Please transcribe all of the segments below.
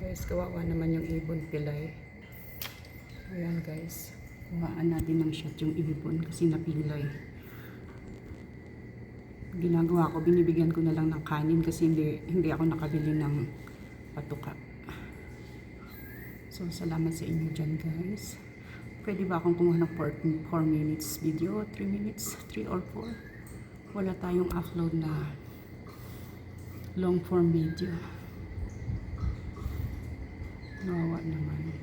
Guys, kawawa naman yung ibon pilay. Ayan guys, kuhaan natin ng shot yung ibon kasi napilay. Ginagawa ko, binibigyan ko na lang ng kanin kasi hindi ako nakabili ng patuka. So, salamat sa inyo dyan guys. Pwede ba akong kumuha ng 4 minutes video? 3 minutes? 3 or 4? Wala tayong upload na long form video. Nawawa naman.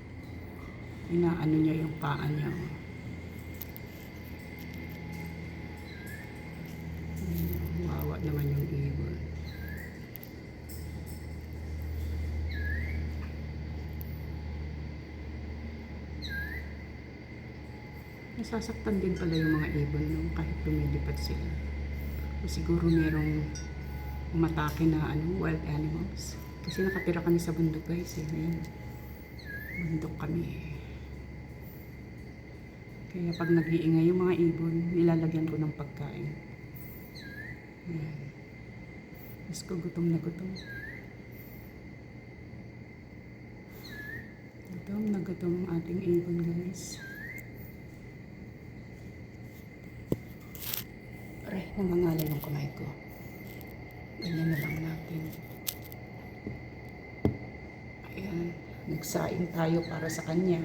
Inaano niya yung paa niya. Nawawa naman yung ibon. Nasasaktan din pala yung mga ibon no? Kahit lumilipad sila. O siguro merong umatake na wild animals. Kasi nakatira kami sa bundok guys eh. Ayan. Bundok kami. Kaya pag nag-iingay yung mga ibon, nilalagyan ko ng pagkain. Ayan. Mas ko gutom na gutom. Gutom na gutom ang ating ibon guys. Aray, nangangalay yung kamay ko. Ganyan na lang natin. Ayan. Nagsaing tayo para sa kanya.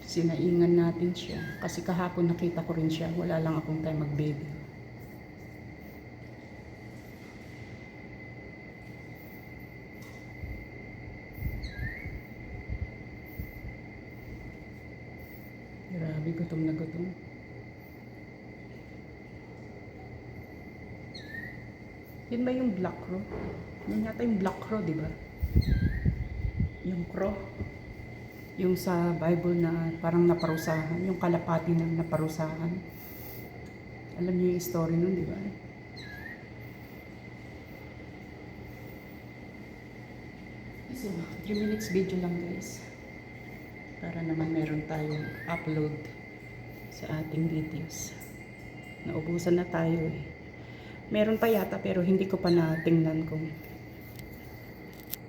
Sinaingan natin siya. Kasi kahapon nakita ko rin siya. Wala lang akong time mag-baby. Grabe, gutom na gutom. Yun ba yung black crow? Yun yata yung black crow, di ba? Yung crow. Yung sa Bible na parang naparusahan. Yung kalapati na naparusahan. Alam niyo yung story nun, di ba? So, 3 minutes video lang guys. Para naman meron tayong upload sa ating videos. Naubusan na tayo eh. Meron pa yata pero hindi ko pa natingnan kung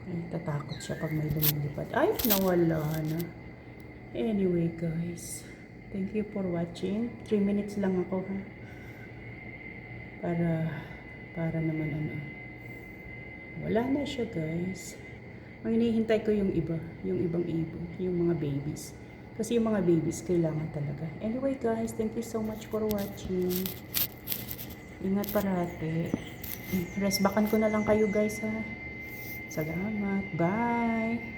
ay, tatakot siya pag may lumilipad. Ay, nawala na. Anyway guys, thank you for watching. 3 minutes lang ako ha. Para naman ano. Wala na siya guys. Ang hinihintay ko yung ibang ibon, yung mga babies. Kasi yung mga babies kailangan talaga. Anyway guys, thank you so much for watching. Ingat parati. Rest backan ko na lang kayo guys ha. Salamat. Bye!